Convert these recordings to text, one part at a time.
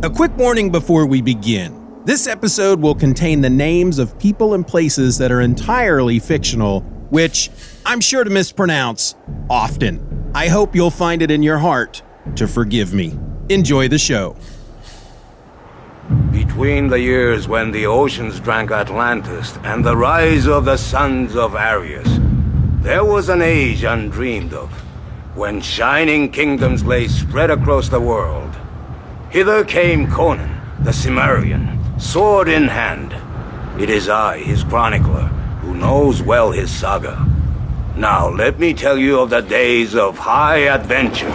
A quick warning before we begin. This episode will contain the names of people and places that are entirely fictional, which I'm sure to mispronounce often. I hope you'll find it in your heart to forgive me. Enjoy the show. Between the years when the oceans drank Atlantis and the rise of the sons of Ares, there was an age undreamed of, when shining kingdoms lay spread across the world. Hither came Conan, the Cimmerian, sword in hand. It is I, his chronicler, who knows well his saga. Now let me tell you of the days of high adventure.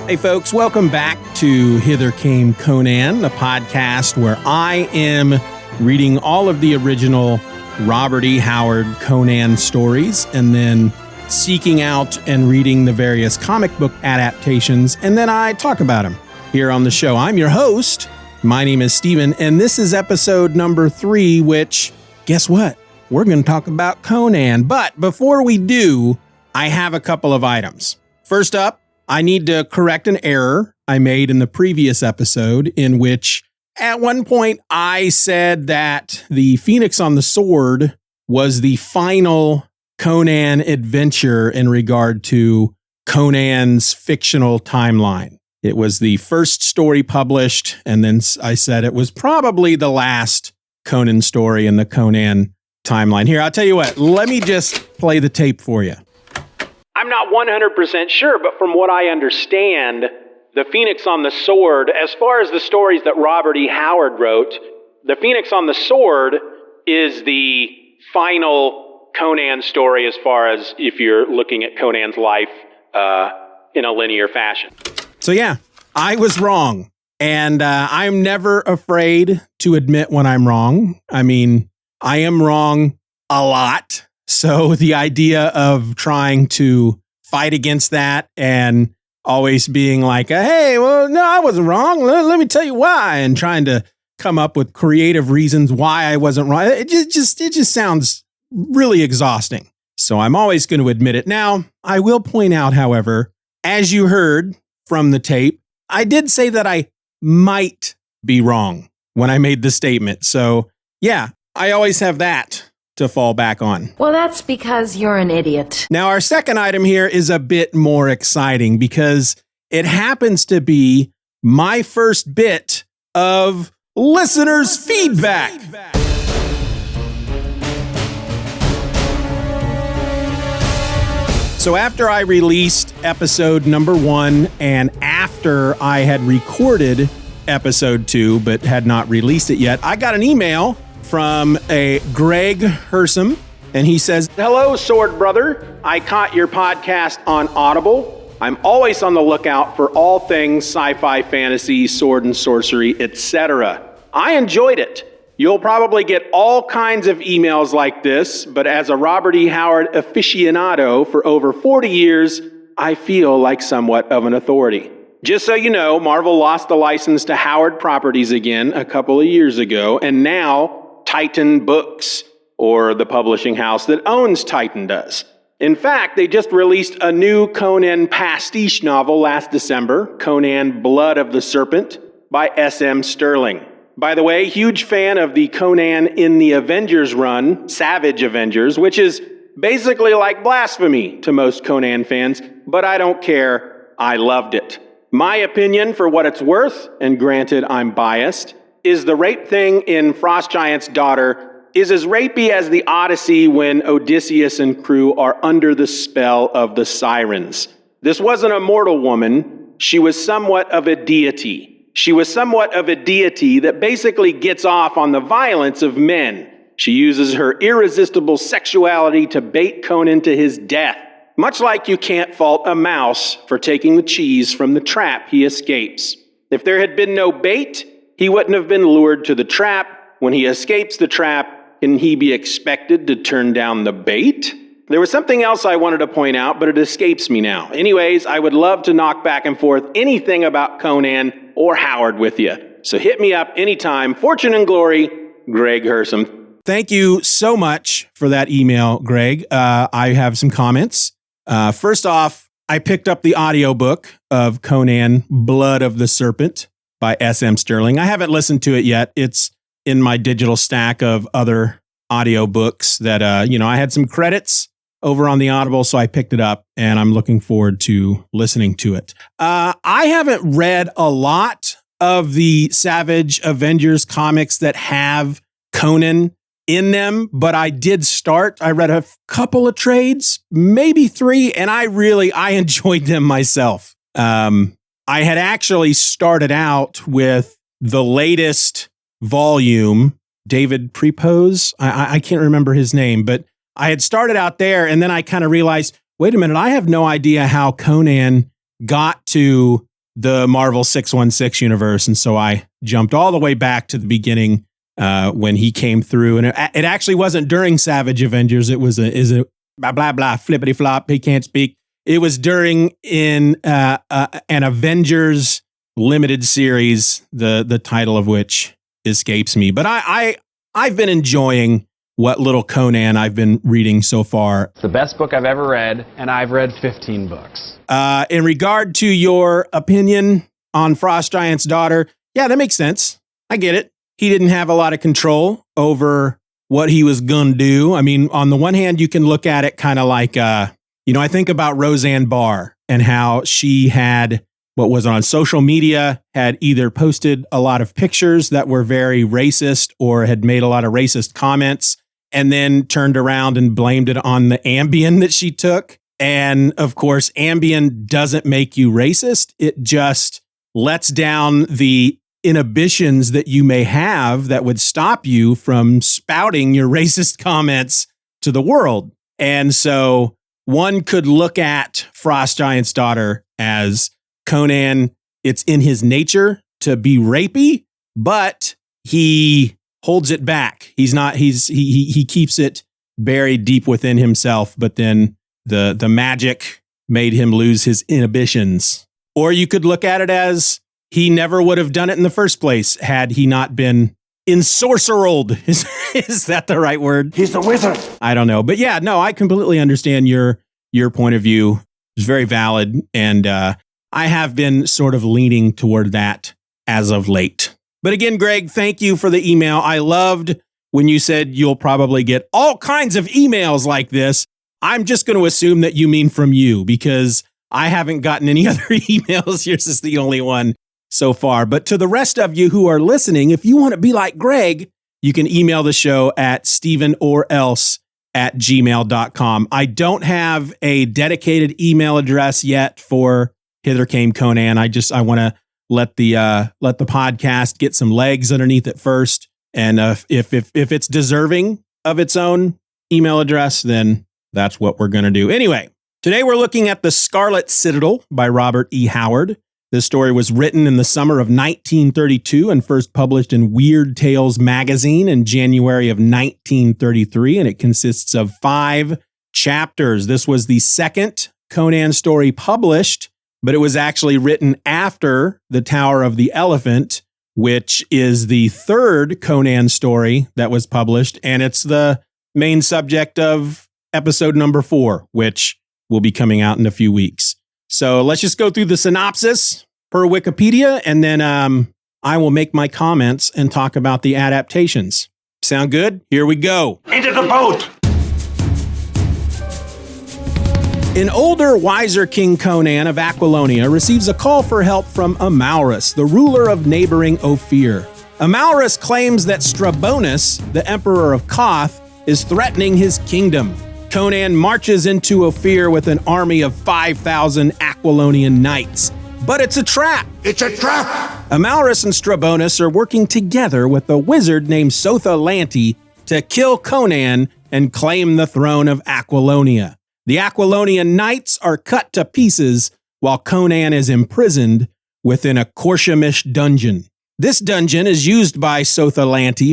Hey folks, welcome back to Hither Came Conan, a podcast where I am reading all of the original Robert E. Howard Conan stories and then seeking out and reading the various comic book adaptations, and then I talk about them here on the show. I'm your host. My name is Steeven, and this is episode number 3, which, guess what? We're going to talk about Conan. But before we do, I have a couple of items. First up, I need to correct an error I made in the previous episode in which at one point I said that the Phoenix on the Sword was the final Conan adventure in regard to Conan's fictional timeline. It was the first story published, and then I said it was probably the last Conan story in the Conan timeline. Here, I'll tell you what, let me just play the tape for you. I'm not 100% sure, but from what I understand, the Phoenix on the Sword, as far as the stories that Robert E. Howard wrote, the Phoenix on the Sword is the final Conan story as far as if you're looking at Conan's life in a linear fashion. So yeah, I was wrong. And I'm never afraid to admit when I'm wrong. I mean, I am wrong a lot. So the idea of trying to fight against that and always being like, hey, well, no, I wasn't wrong. Let me tell you why. And trying to come up with creative reasons why I wasn't wrong. It just sounds really exhausting. So I'm always going to admit it. Now, I will point out, however, as you heard from the tape, I did say that I might be wrong when I made the statement. So yeah, I always have that to fall back on. Well, that's because you're an idiot. Now, our second item here is a bit more exciting because it happens to be my first bit of listeners' feedback. So after I released episode number 1 and after I had recorded episode 2 but had not released it yet, I got an email from a Greg Hersom, and he says, "Hello, Sword Brother. I caught your podcast on Audible. I'm always on the lookout for all things sci-fi, fantasy, sword and sorcery, etc. I enjoyed it. You'll probably get all kinds of emails like this, but as a Robert E. Howard aficionado for over 40 years, I feel like somewhat of an authority. Just so you know, Marvel lost the license to Howard Properties again a couple of years ago, and now Titan Books, or the publishing house that owns Titan, does. In fact, they just released a new Conan pastiche novel last December, Conan Blood of the Serpent, by S.M. Sterling. By the way, huge fan of the Conan in the Avengers run, Savage Avengers, which is basically like blasphemy to most Conan fans, but I don't care. I loved it. My opinion, for what it's worth, and granted I'm biased, is the rape thing in Frost Giant's Daughter is as rapey as the Odyssey when Odysseus and crew are under the spell of the sirens. This wasn't a mortal woman. She was somewhat of a deity. She was somewhat of a deity that basically gets off on the violence of men. She uses her irresistible sexuality to bait Conan to his death, much like you can't fault a mouse for taking the cheese from the trap he escapes. If there had been no bait, he wouldn't have been lured to the trap. When he escapes the trap, can he be expected to turn down the bait? There was something else I wanted to point out, but it escapes me now. Anyways, I would love to knock back and forth anything about Conan or Howard with you. So hit me up anytime. Fortune and glory, Greg Hersom. Thank you so much for that email, Greg. I have some comments. First off, I picked up the audiobook of Conan, Blood of the Serpent by S.M. Sterling. I haven't listened to it yet. It's in my digital stack of other audiobooks that, I had some credits over on the Audible, so I picked it up, and I'm looking forward to listening to it. I haven't read a lot of the Savage Avengers comics that have Conan in them, but I did start. I read a couple of trades, maybe 3, and I enjoyed them myself. I had actually started out with the latest volume, David Prepose. I can't remember his name, but I had started out there, and then I kind of realized, wait a minute, I have no idea how Conan got to the Marvel 616 universe, and so I jumped all the way back to the beginning when he came through, and it actually wasn't during Savage Avengers. It was a blah blah blah flippity flop. He can't speak. It was during an Avengers limited series, the title of which escapes me. But I've been enjoying what little Conan I've been reading so far. It's the best book I've ever read, and I've read 15 books. In regard to your opinion on Frost Giant's daughter, yeah, that makes sense. I get it. He didn't have a lot of control over what he was going to do. I mean, on the one hand, you can look at it kind of like, I think about Roseanne Barr and how she had, what was on social media, had either posted a lot of pictures that were very racist or had made a lot of racist comments, and then turned around and blamed it on the Ambien that she took. And of course, Ambien doesn't make you racist. It just lets down the inhibitions that you may have that would stop you from spouting your racist comments to the world. And so one could look at Frost Giant's daughter as Conan. It's in his nature to be rapey, but he holds it back. He keeps it buried deep within himself, but then the magic made him lose his inhibitions. Or you could look at it as he never would have done it in the first place had he not been ensorcerled. Is that the right word? He's the wizard. I don't know. But yeah, no, I completely understand your point of view. It's very valid. And I have been sort of leaning toward that as of late. But again, Greg, thank you for the email. I loved when you said you'll probably get all kinds of emails like this. I'm just going to assume that you mean from you, because I haven't gotten any other emails. Yours is the only one so far. But to the rest of you who are listening, if you want to be like Greg, you can email the show at stevenorelse@gmail.com. I don't have a dedicated email address yet for Hither Came Conan. I want to let the podcast get some legs underneath it first. And if it's deserving of its own email address, then that's what we're going to do. Anyway, today we're looking at The Scarlet Citadel by Robert E. Howard. This story was written in the summer of 1932 and first published in Weird Tales magazine in January of 1933, and it consists of 5 chapters. This was the second Conan story published, but it was actually written after The Tower of the Elephant, which is the third Conan story that was published, and it's the main subject of episode number 4, which will be coming out in a few weeks. So let's just go through the synopsis per Wikipedia, and then I will make my comments and talk about the adaptations. Sound good? Here we go. Into the boat! An older, wiser King Conan of Aquilonia receives a call for help from Amalrus, the ruler of neighboring Ophir. Amalrus claims that Strabonus, the emperor of Koth, is threatening his kingdom. Conan marches into Ophir with an army of 5,000 Aquilonian knights. But it's a trap! It's a trap! Amalrus and Strabonus are working together with a wizard named Sotha to kill Conan and claim the throne of Aquilonia. The Aquilonian knights are cut to pieces while Conan is imprisoned within a Korshamish dungeon. This dungeon is used by Sotha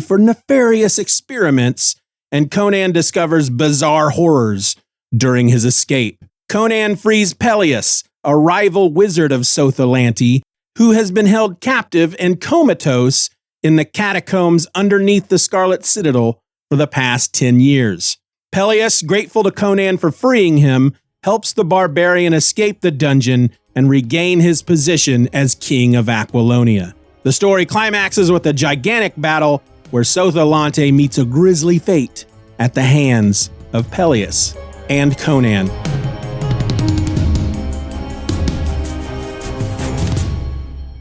for nefarious experiments, and Conan discovers bizarre horrors during his escape. Conan frees Peleus, a rival wizard of Sotha, who has been held captive and comatose in the catacombs underneath the Scarlet Citadel for the past 10 years. Peleus, grateful to Conan for freeing him, helps the barbarian escape the dungeon and regain his position as king of Aquilonia. The story climaxes with a gigantic battle where Sotha meets a grisly fate at the hands of Peleus and Conan.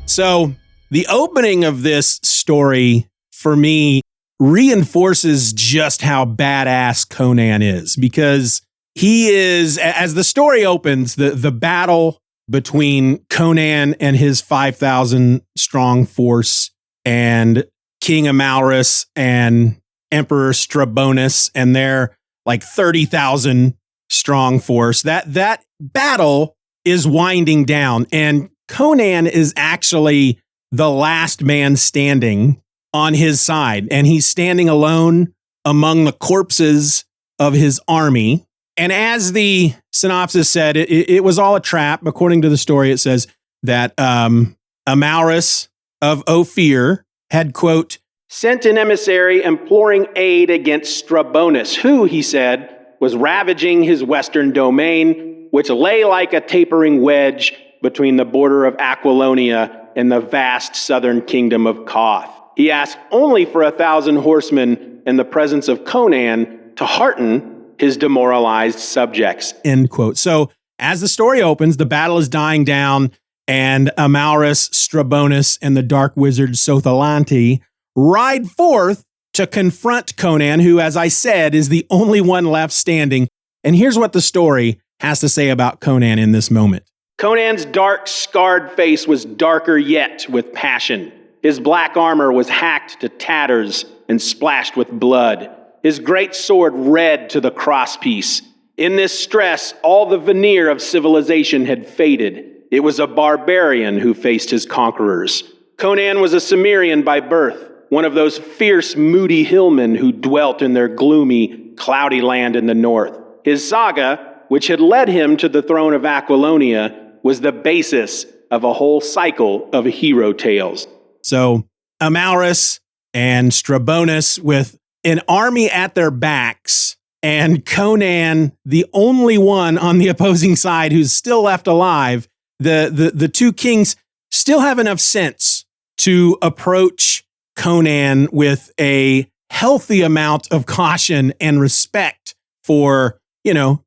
So, the opening of this story, for me, reinforces just how badass Conan is, because he is, as the story opens, the battle between Conan and his 5,000 strong force and King Amalrus and Emperor Strabonus and their like 30,000 strong force. That battle is winding down, and Conan is actually the last man standing on his side, and he's standing alone among the corpses of his army. And as the synopsis said, it was all a trap. According to the story, it says that Amalrus of Ophir had, quote, sent an emissary imploring aid against Strabonus, who, he said, was ravaging his western domain, which lay like a tapering wedge between the border of Aquilonia and the vast southern kingdom of Koth. He asked only for 1,000 horsemen in the presence of Conan to hearten his demoralized subjects, end quote. So as the story opens, the battle is dying down, and Amalrus, Strabonus, and the dark wizard Sotha ride forth to confront Conan, who, as I said, is the only one left standing. And here's what the story has to say about Conan in this moment. Conan's dark, scarred face was darker yet with passion. His black armor was hacked to tatters and splashed with blood. His great sword red to the crosspiece. In this stress, all the veneer of civilization had faded. It was a barbarian who faced his conquerors. Conan was a Cimmerian by birth, one of those fierce, moody hillmen who dwelt in their gloomy, cloudy land in the north. His saga, which had led him to the throne of Aquilonia, was the basis of a whole cycle of hero tales. So, Amalrus and Strabonus with an army at their backs, and Conan, the only one on the opposing side who's still left alive, the two kings still have enough sense to approach Conan with a healthy amount of caution and respect for,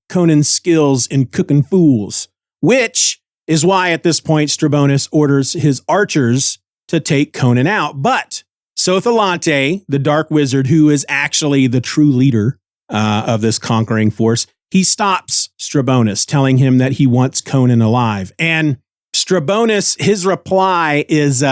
Conan's skills in cooking fools, which is why at this point Strabonus orders his archers to take Conan out. But Sotha, the dark wizard, who is actually the true leader of this conquering force, he stops Strabonus, telling him that he wants Conan alive. And Strabonus, his reply is,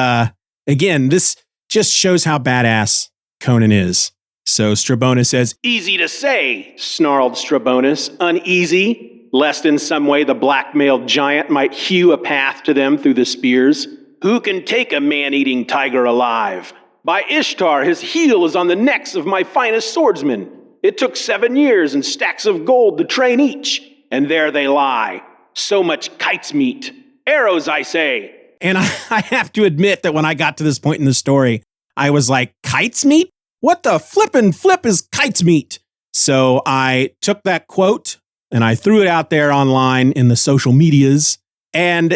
again, this just shows how badass Conan is. So Strabonus says, "Easy to say," snarled Strabonus, uneasy, lest in some way the black-mailed giant might hew a path to them through the spears. "Who can take a man-eating tiger alive? By Ishtar, his heel is on the necks of my finest swordsmen. It took 7 years and stacks of gold to train each, and there they lie. So much kite's meat. Arrows, I say." And I have to admit that when I got to this point in the story, I was like, kite's meat? What the flippin' flip is kite's meat? So I took that quote and I threw it out there online in the social medias, and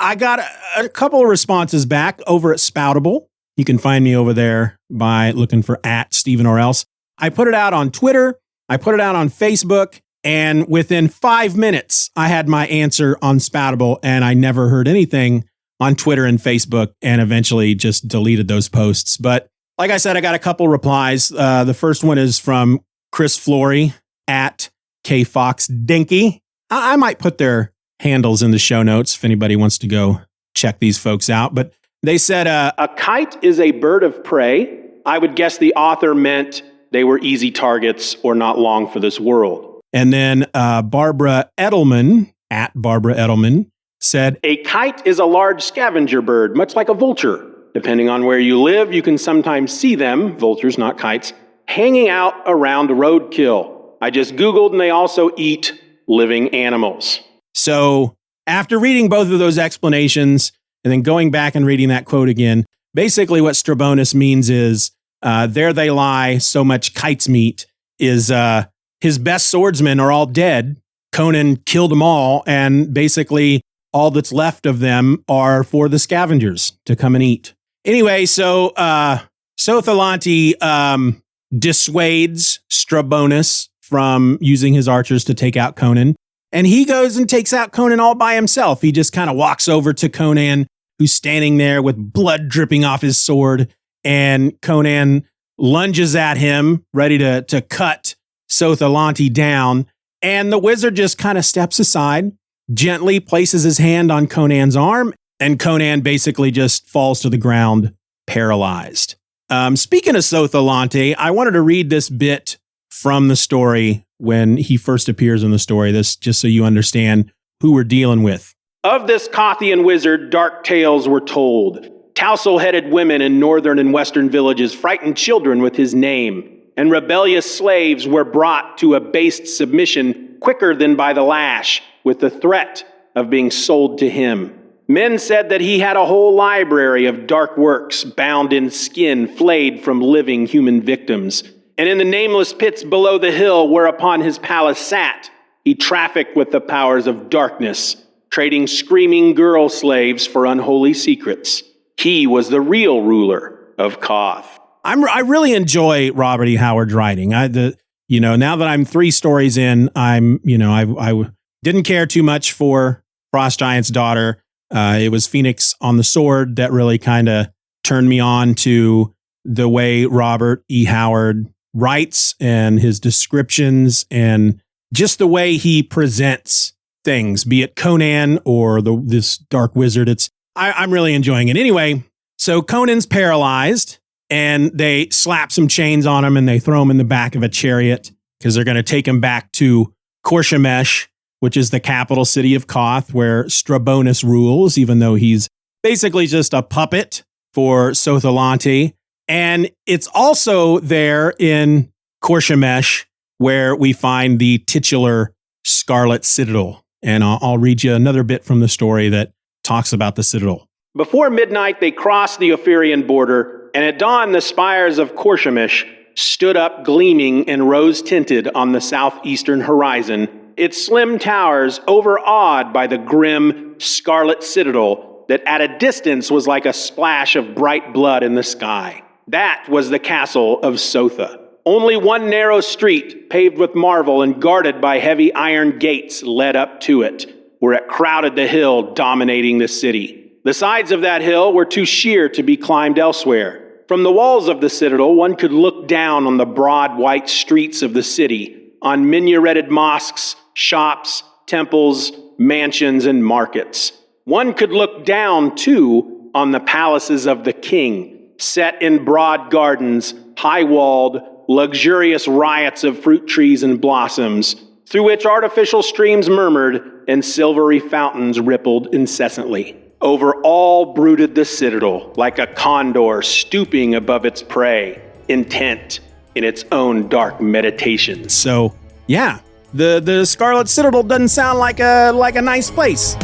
I got a couple of responses back over at Spoutable. You can find me over there by looking for @Steeven or else. I put it out on Twitter. I put it out on Facebook. And within 5 minutes, I had my answer on Spoutable, and I never heard anything on Twitter and Facebook, and eventually just deleted those posts. But like I said, I got a couple replies. The first one is from Chris Flory @KFoxDinky. I might put their handles in the show notes if anybody wants to go check these folks out. But they said, a kite is a bird of prey. I would guess the author meant they were easy targets or not long for this world. And then Barbara Edelman @BarbaraEdelman said, "A kite is a large scavenger bird, much like a vulture. Depending on where you live, you can sometimes see them, vultures, not kites, hanging out around roadkill. I just Googled, and they also eat living animals. So after reading both of those explanations and then going back and reading that quote again, basically what Strabonus means is, there they lie, so much kite's meat, is his best swordsmen are all dead. Conan killed them all, and basically all that's left of them are for the scavengers to come and eat. Anyway, so Sotha dissuades Strabonus from using his archers to take out Conan, and he goes and takes out Conan all by himself. He just kind of walks over to Conan, who's standing there with blood dripping off his sword, and Conan lunges at him, ready to cut Sotha down, and the wizard just kind of steps aside, gently places his hand on Conan's arm, and Conan basically just falls to the ground, paralyzed. Speaking of Sotha, I wanted to read this bit from the story when he first appears in the story, this just so you understand who we're dealing with. Of this Kothian wizard, dark tales were told. Tousle-headed women in northern and western villages frightened children with his name, and rebellious slaves were brought to abased submission quicker than by the lash, with the threat of being sold to him. Men said that he had a whole library of dark works bound in skin flayed from living human victims, and in the nameless pits below the hill whereupon his palace sat, he trafficked with the powers of darkness, trading screaming girl slaves for unholy secrets. He was the real ruler of Koth. I really enjoy Robert E. Howard's writing. Now that I'm 3 stories in, I didn't care too much for Frost Giant's Daughter. It was Phoenix on the Sword that really kind of turned me on to the way Robert E. Howard writes and his descriptions and just the way he presents things, be it Conan or this dark wizard. I'm really enjoying it. Anyway, so Conan's paralyzed, and they slap some chains on him and they throw him in the back of a chariot because they're going to take him back to Korshamesh, which is the capital city of Koth, where Strabonus rules, even though he's basically just a puppet for Sotha. And it's also there in Korshamesh where we find the titular Scarlet Citadel. And I'll read you another bit from the story that talks about the citadel. Before midnight, they crossed the Ophirian border, and at dawn the spires of Korshamesh stood up gleaming and rose-tinted on the southeastern horizon, its slim towers overawed by the grim Scarlet Citadel that at a distance was like a splash of bright blood in the sky. That was the castle of Sotha. Only one narrow street, paved with marble and guarded by heavy iron gates, led up to it, where it crowded the hill dominating the city. The sides of that hill were too sheer to be climbed elsewhere. From the walls of the citadel, one could look down on the broad white streets of the city, on minareted mosques, shops, temples, mansions, and markets. One could look down, too, on the palaces of the king, set in broad gardens, high-walled, luxurious riots of fruit trees and blossoms, through which artificial streams murmured and silvery fountains rippled incessantly. Over all brooded the citadel, like a condor stooping above its prey, intent in its own dark meditations. So, yeah, the Scarlet Citadel doesn't sound like a nice place.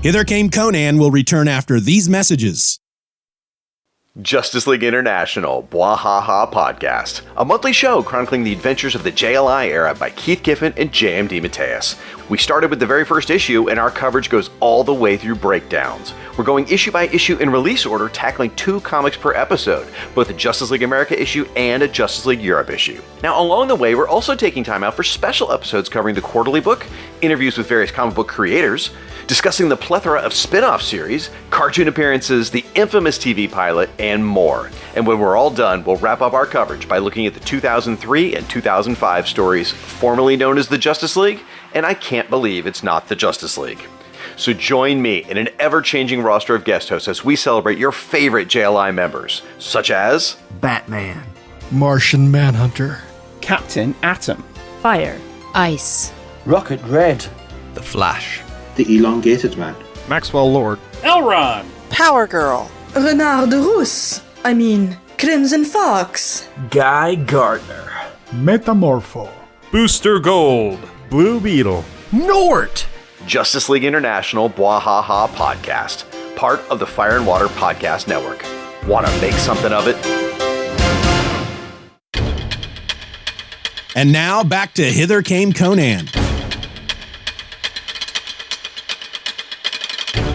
Hither Came Conan will return after these messages. Justice League International, Bwahaha Podcast, a monthly show chronicling the adventures of the JLI era by Keith Giffen and J.M. DeMatteis. We started with the very first issue, and our coverage goes all the way through breakdowns. We're going issue by issue in release order, tackling 2 comics per episode, both a Justice League America issue and a Justice League Europe issue. Now, along the way, we're also taking time out for special episodes covering the quarterly book, interviews with various comic book creators, discussing the plethora of spin-off series, cartoon appearances, the infamous TV pilot, and more. And when we're all done, we'll wrap up our coverage by looking at the 2003 and 2005 stories formerly known as the Justice League, and I can't believe it's not the Justice League. So join me in an ever-changing roster of guest hosts as we celebrate your favorite JLI members, such as Batman, Martian Manhunter, Captain Atom, Fire, Ice, Rocket Red, The Flash, The Elongated Man, Maxwell Lord, Elron, Power Girl, Renard de Rousse, Crimson Fox, Guy Gardner, Metamorpho. Booster Gold. Blue Beetle. Nort! Justice League International Bwahaha Podcast, part of the Fire and Water Podcast Network. Want to make something of it? And now back to Hither Came Conan.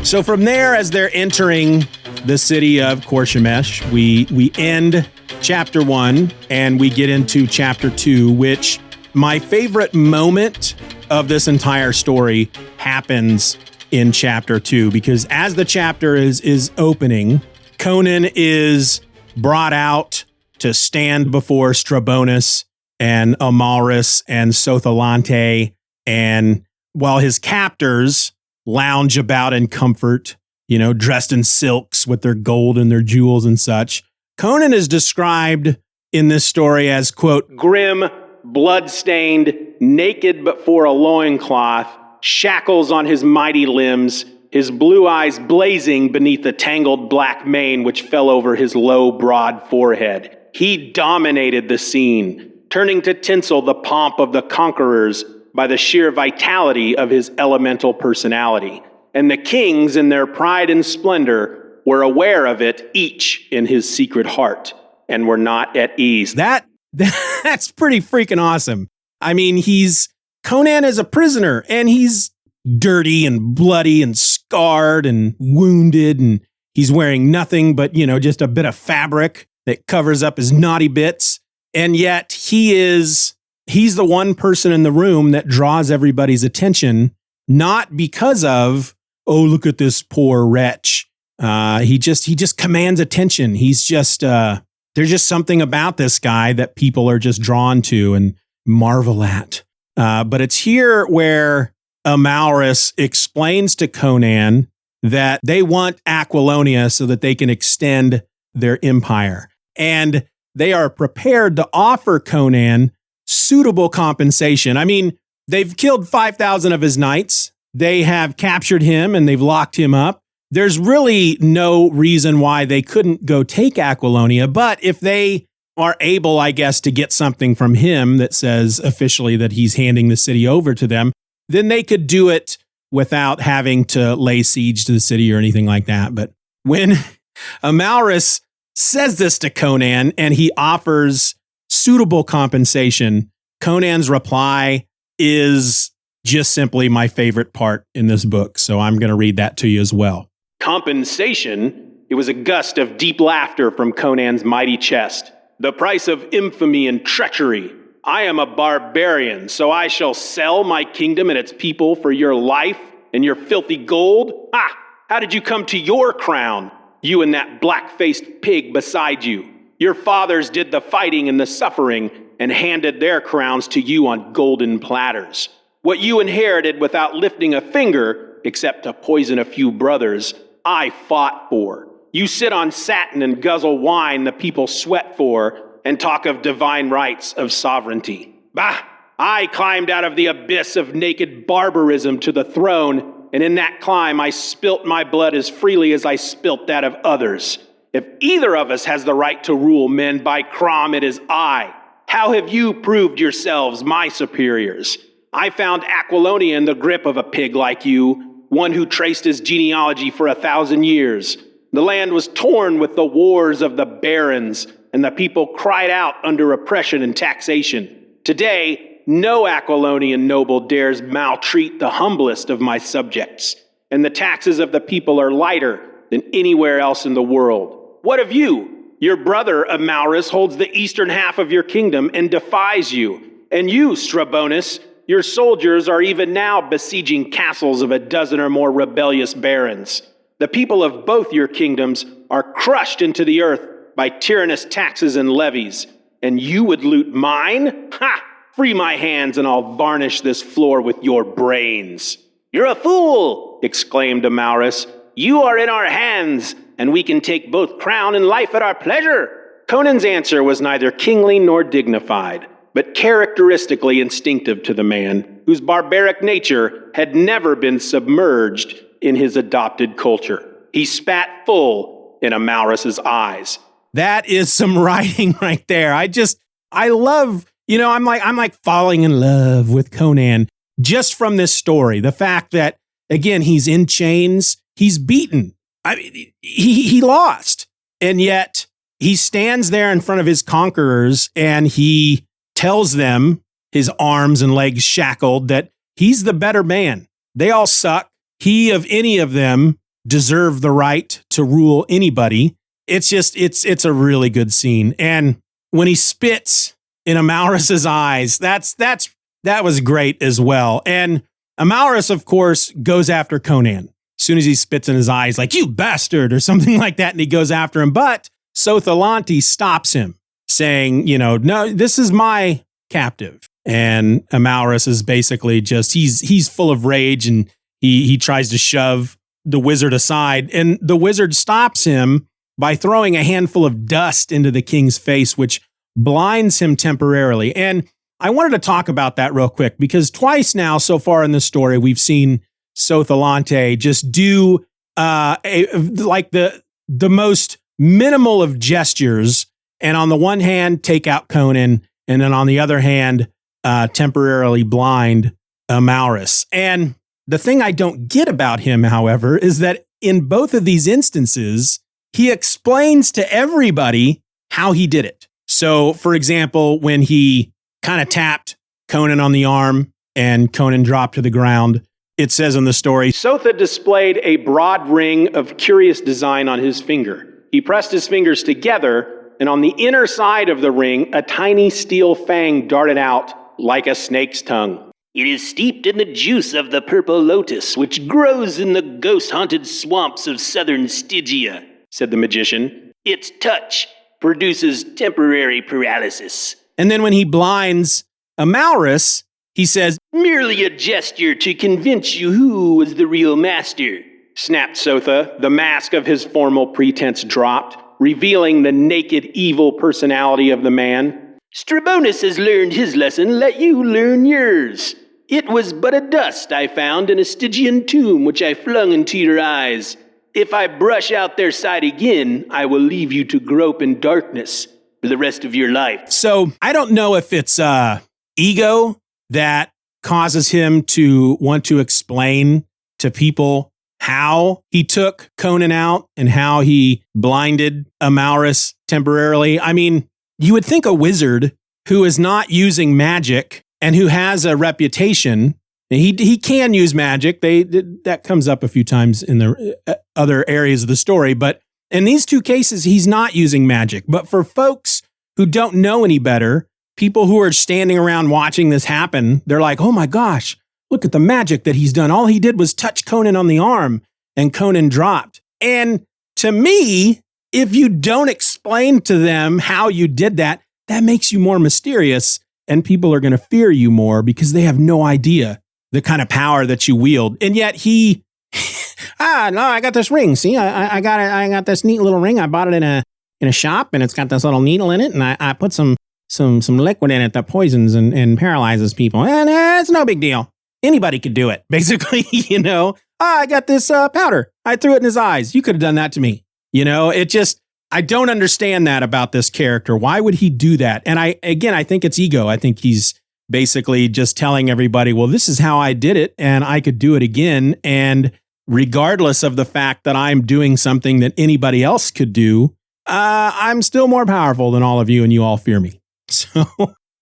So from there, as they're entering the city of Korshemesh, we end chapter 1 and we get into chapter 2, which my favorite moment of this entire story happens in chapter 2, because as the chapter is opening, Conan is brought out to stand before Strabonus and Amalris and Sotha, and while his captors lounge about in comfort, dressed in silks with their gold and their jewels and such, Conan is described in this story as, quote, grim, blood-stained, naked but for a loincloth, shackles on his mighty limbs, his blue eyes blazing beneath the tangled black mane which fell over his low, broad forehead. He dominated the scene, turning to tinsel the pomp of the conquerors by the sheer vitality of his elemental personality. And the kings, in their pride and splendor, were aware of it, each in his secret heart, and were not at ease. That's pretty freaking awesome. I mean, Conan is a prisoner, and he's dirty and bloody and scarred and wounded, and he's wearing nothing but, just a bit of fabric that covers up his naughty bits. And yet he's the one person in the room that draws everybody's attention, not because of, oh, look at this poor wretch. He just commands attention. He's just, there's just something about this guy that people are just drawn to and marvel at. But it's here where Amalris explains to Conan that they want Aquilonia so that they can extend their empire. And they are prepared to offer Conan suitable compensation. I mean, they've killed 5,000 of his knights. They have captured him and they've locked him up. There's really no reason why they couldn't go take Aquilonia. But if they are able, I guess, to get something from him that says officially that he's handing the city over to them, then they could do it without having to lay siege to the city or anything like that. But when Amalris says this to Conan and he offers suitable compensation, Conan's reply is just simply my favorite part in this book. So I'm going to read that to you as well. Compensation? It was a gust of deep laughter from Conan's mighty chest. The price of infamy and treachery. I am a barbarian, so I shall sell my kingdom and its people for your life and your filthy gold? Ah! How did you come to your crown? You and that black-faced pig beside you. Your fathers did the fighting and the suffering and handed their crowns to you on golden platters. What you inherited without lifting a finger, except to poison a few brothers, I fought for. You sit on satin and guzzle wine the people sweat for and talk of divine rights of sovereignty. Bah! I climbed out of the abyss of naked barbarism to the throne, and in that climb I spilt my blood as freely as I spilt that of others. If either of us has the right to rule men, by Crom it is I. How have you proved yourselves my superiors? I found Aquilonia in the grip of a pig like you, one who traced his genealogy for 1,000 years. The land was torn with the wars of the barons, and the people cried out under oppression and taxation. Today, no Aquilonian noble dares maltreat the humblest of my subjects, and the taxes of the people are lighter than anywhere else in the world. What of you? Your brother Amalris holds the eastern half of your kingdom and defies you. And you, Strabonus, your soldiers are even now besieging castles of a dozen or more rebellious barons. The people of both your kingdoms are crushed into the earth by tyrannous taxes and levies. And you would loot mine? Ha! Free my hands and I'll varnish this floor with your brains. You're a fool, exclaimed Amalris. You are in our hands, and we can take both crown and life at our pleasure. Conan's answer was neither kingly nor dignified, but characteristically instinctive to the man, whose barbaric nature had never been submerged in his adopted culture. He spat full in Amalris's eyes. That is some writing right there. I love, I'm like falling in love with Conan just from this story. The fact that, again, he's in chains, he's beaten. I mean, he lost. And yet he stands there in front of his conquerors and he tells them, his arms and legs shackled, that he's the better man. They all suck. He of any of them deserve the right to rule anybody. It's a really good scene. And when he spits in Amalrus's eyes, that was great as well. And Amalrus, of course, goes after Conan. As soon as he spits in his eyes, like, you bastard, or something like that, and he goes after him. But Sotha stops him, saying, no, this is my captive. And Amalrus is basically just, he's full of rage, and he tries to shove the wizard aside. And the wizard stops him by throwing a handful of dust into the king's face, which blinds him temporarily. And I wanted to talk about that real quick, because twice now so far in this story, we've seen Sotha just do the most minimal of gestures, and on the one hand take out Conan, and then on the other hand temporarily blind Amalrus. And the thing I don't get about him, however, is that in both of these instances, he explains to everybody how he did it. So, for example, when he kind of tapped Conan on the arm and Conan dropped to the ground, it says in the story, Sotha displayed a broad ring of curious design on his finger. He pressed his fingers together, and on the inner side of the ring, a tiny steel fang darted out like a snake's tongue. It is steeped in the juice of the purple lotus, which grows in the ghost-haunted swamps of southern Stygia, said the magician. Its touch produces temporary paralysis. And then when he blinds Amalrus, he says, merely a gesture to convince you who was the real master, snapped Sotha. The mask of his formal pretense dropped, revealing the naked, evil personality of the man. Strabonus has learned his lesson, let you learn yours. It was but a dust I found in a Stygian tomb, which I flung into your eyes. If I brush out their sight again, I will leave you to grope in darkness for the rest of your life. So I don't know if it's ego that causes him to want to explain to people how he took Conan out and how he blinded Amalrus temporarily. I mean, you would think a wizard who is not using magic and who has a reputation, and he can use magic. That comes up a few times in the other areas of the story, but in these two cases, he's not using magic. But for folks who don't know any better, people who are standing around watching this happen, they're like, oh my gosh, look at the magic that he's done. All he did was touch Conan on the arm and Conan dropped. And to me, if you don't explain to them how you did that, that makes you more mysterious, and people are going to fear you more because they have no idea the kind of power that you wield. And yet he, no, I got this ring. See, I got this neat little ring. I bought it in a shop, and it's got this little needle in it, and I put some liquid in it that poisons and paralyzes people. And it's no big deal. Anybody could do it, basically, I got this powder. I threw it in his eyes. You could have done that to me. I don't understand that about this character. Why would he do that? And I think it's ego. I think he's basically just telling everybody, well, this is how I did it, and I could do it again. And regardless of the fact that I'm doing something that anybody else could do, I'm still more powerful than all of you, and you all fear me. So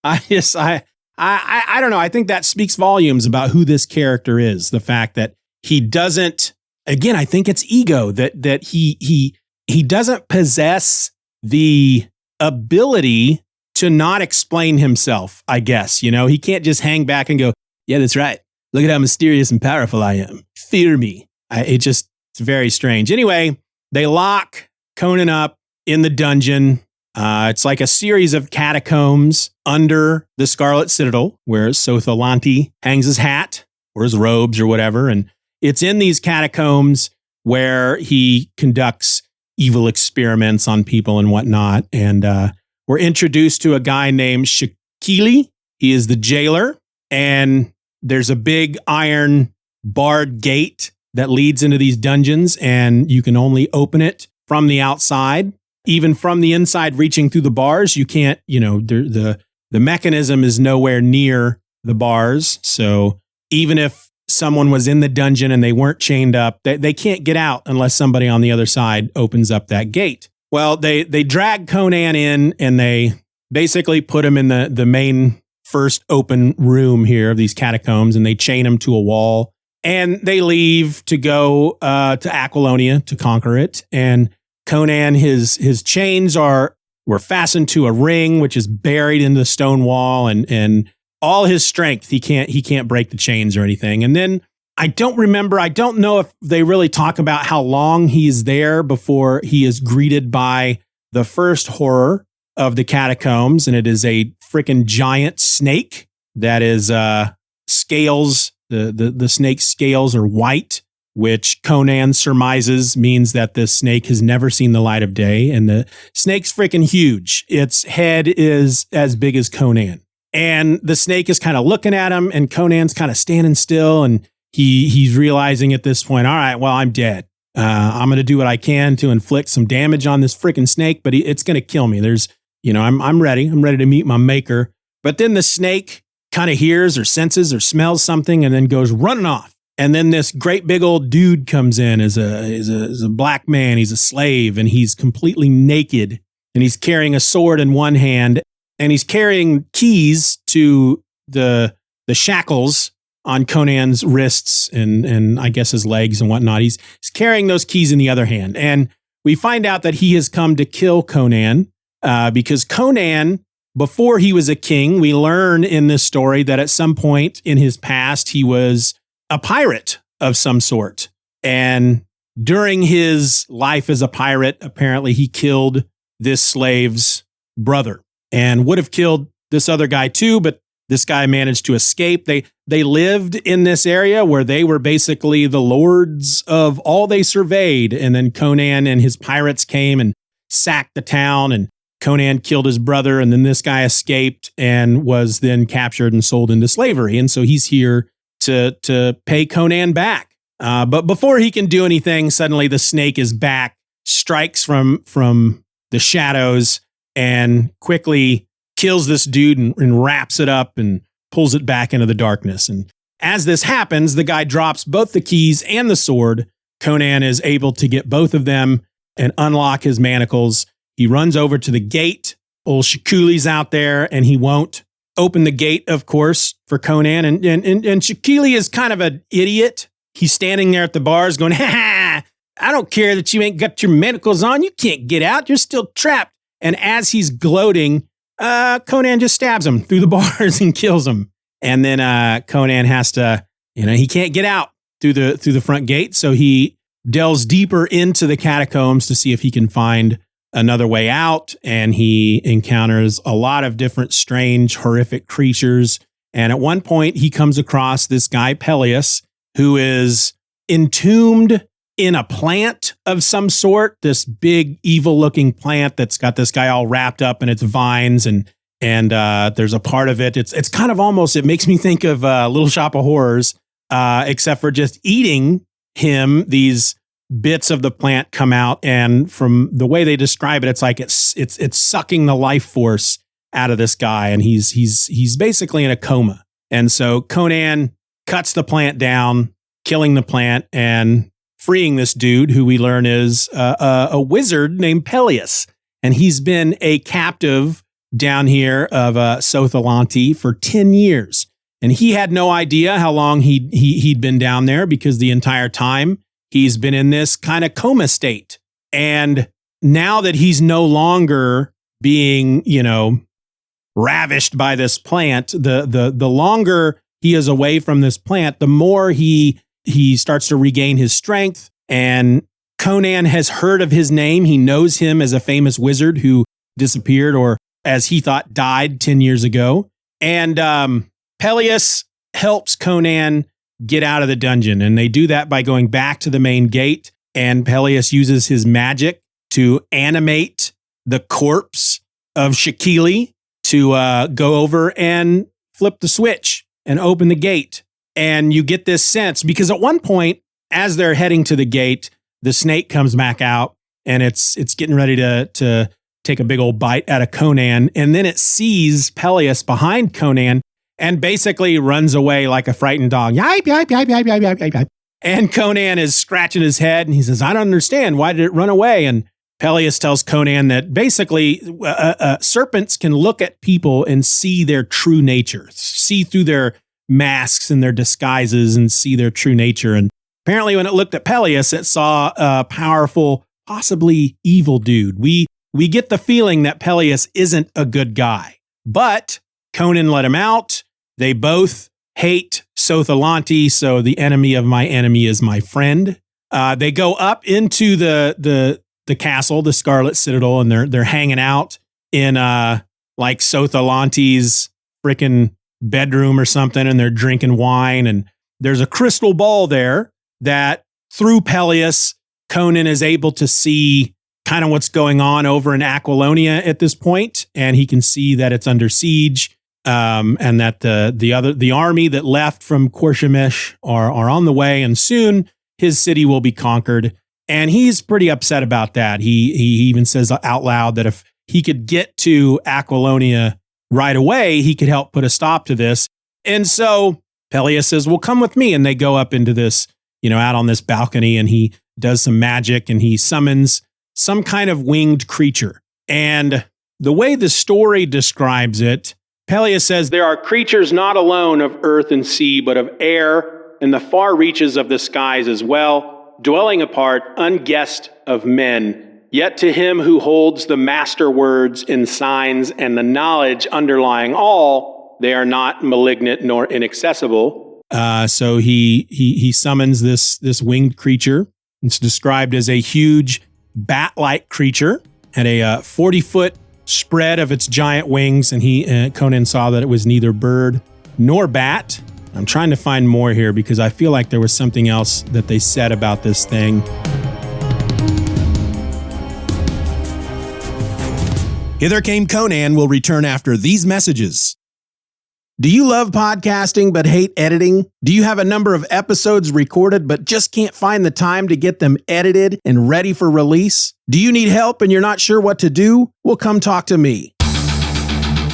I don't know. I think that speaks volumes about who this character is. The fact that he doesn't, again, I think it's ego that he doesn't possess the ability to not explain himself, I guess. He can't just hang back and go, yeah, that's right. Look at how mysterious and powerful I am. Fear me. It's very strange. Anyway, they lock Conan up in the dungeon. It's like a series of catacombs under the Scarlet Citadel, where Sotha hangs his hat or his robes or whatever. And it's in these catacombs where he conducts evil experiments on people and whatnot. And we're introduced to a guy named Shakili. He is the jailer. And there's a big iron barred gate that leads into these dungeons, and you can only open it from the outside. Even from the inside, reaching through the bars, you can't, the the mechanism is nowhere near the bars. So even if someone was in the dungeon and they weren't chained up, they can't get out unless somebody on the other side opens up that gate. Well, they drag Conan in and they basically put him in the main first open room here of these catacombs, and they chain him to a wall. And they leave to go to Aquilonia to conquer it. And Conan, his chains were fastened to a ring, which is buried in the stone wall, and all his strength, he can't break the chains or anything. And then I don't know if they really talk about how long he's there before he is greeted by the first horror of the catacombs, and it is a freaking giant snake that is scales. The snake's scales are white, which Conan surmises means that the snake has never seen the light of day. And the snake's freaking huge. Its head is as big as Conan. And the snake is kind of looking at him, and Conan's kind of standing still. And he's realizing at this point, all right, well, I'm dead. I'm going to do what I can to inflict some damage on this freaking snake, but it's going to kill me. I'm ready. I'm ready to meet my maker. But then the snake kind of hears or senses or smells something and then goes running off. And then this great big old dude comes in as a black man. He's a slave, and he's completely naked, and he's carrying a sword in one hand, and he's carrying keys to the shackles on Conan's wrists and I guess his legs and whatnot. He's carrying those keys in the other hand. And we find out that he has come to kill Conan because Conan, before he was a king, we learn in this story that at some point in his past, he was a pirate of some sort. And during his life as a pirate, apparently he killed this slave's brother and would have killed this other guy too, but this guy managed to escape. They lived in this area where they were basically the lords of all they surveyed. And then Conan and his pirates came and sacked the town, and Conan killed his brother, and then this guy escaped and was then captured and sold into slavery. And so he's here to pay Conan back. But before he can do anything, suddenly the snake is back, strikes from the shadows, and quickly kills this dude and wraps it up and pulls it back into the darkness. And as this happens, the guy drops both the keys and the sword. Conan is able to get both of them and unlock his manacles. He runs over to the gate. Old Shikuli's out there, and he won't open the gate, of course, for Conan. And Shikuli is kind of an idiot. He's standing there at the bars going, ha, I don't care that you ain't got your manacles on. You can't get out. You're still trapped. And as he's gloating, Conan just stabs him through the bars and kills him. And then Conan has to, he can't get out through the front gate. So he delves deeper into the catacombs to see if he can find another way out. And he encounters a lot of different strange, horrific creatures. And at one point, he comes across this guy, Peleus, who is entombed in a plant of some sort, this big evil looking plant that's got this guy all wrapped up in its vines. And there's a part of it. It's kind of almost, it makes me think of Little Shop of Horrors, except for just eating him. These bits of the plant come out, and from the way they describe it, it's like it's sucking the life force out of this guy, and he's basically in a coma. And so Conan cuts the plant down, killing the plant and freeing this dude, who we learn is a wizard named Peleus, and he's been a captive down here of Sotha for 10 years, and he had no idea how long he'd been down there, because the entire time he's been in this kind of coma state. And now that he's no longer being, ravished by this plant, the longer he is away from this plant, the more he starts to regain his strength. And Conan has heard of his name. He knows him as a famous wizard who disappeared, or as he thought, died 10 years ago. And Peleus helps Conan get out of the dungeon. And they do that by going back to the main gate. And Peleus uses his magic to animate the corpse of Shikili to go over and flip the switch and open the gate. And you get this sense, because at one point, as they're heading to the gate, the snake comes back out, and it's getting ready to take a big old bite out of Conan. And then it sees Peleus behind Conan and basically runs away like a frightened dog. Yipe, yipe, yipe, yipe, yipe, yipe, yipe, yipe. And Conan is scratching his head and he says, I don't understand. Why did it run away? And Peleus tells Conan that basically serpents can look at people and see their true nature, see through their masks and their disguises and see their true nature. And apparently when it looked at Peleus, it saw a powerful, possibly evil dude. We get the feeling that Peleus isn't a good guy, but Conan let him out. They both hate Sotha, so the enemy of my enemy is my friend. They go up into the castle, the Scarlet Citadel, and they're hanging out in like Sotha freaking bedroom or something, and they're drinking wine. And there's a crystal ball there that through Peleus, Conan is able to see kind of what's going on over in Aquilonia at this point, and he can see that it's under siege. And that the army that left from Korshemish are on the way, and soon his city will be conquered. And he's pretty upset about that. He even says out loud that if he could get to Aquilonia right away, he could help put a stop to this. And so Peleus says, well, come with me. And they go up into this, out on this balcony, and he does some magic and he summons some kind of winged creature. And the way the story describes it, Peleus says, there are creatures not alone of earth and sea, but of air and the far reaches of the skies as well, dwelling apart, unguessed of men. Yet to him who holds the master words and signs and the knowledge underlying all, they are not malignant nor inaccessible. So he summons this winged creature. It's described as a huge bat-like creature, had a 40-foot spread of its giant wings, and Conan saw that it was neither bird nor bat. I'm trying to find more here because I feel like there was something else that they said about this thing. Hither Came Conan will return after these messages. Do you love podcasting but hate editing? Do you have a number of episodes recorded but just can't find the time to get them edited and ready for release? Do you need help and you're not sure what to do? Well, come talk to me.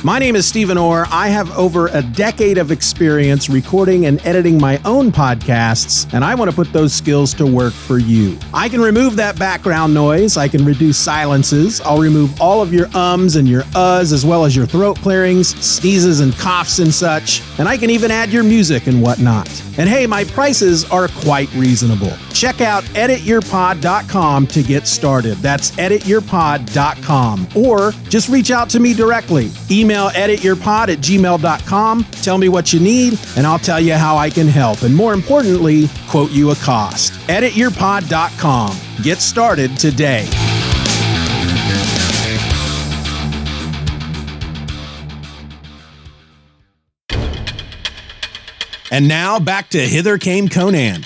My name is Steeven. I have over a decade of experience recording and editing my own podcasts, and I want to put those skills to work for you. I can remove that background noise. I can reduce silences. I'll remove all of your ums and your uhs, as well as your throat clearings, sneezes and coughs and such. And I can even add your music and whatnot. And hey, my prices are quite reasonable. Check out edityourpod.com to get started. That's edityourpod.com. Or just reach out to me directly. Email edityourpod@gmail.com. Tell me what you need, and I'll tell you how I can help. And more importantly, quote you a cost. edityourpod.com. Get started today. And now back to Hither Came Conan.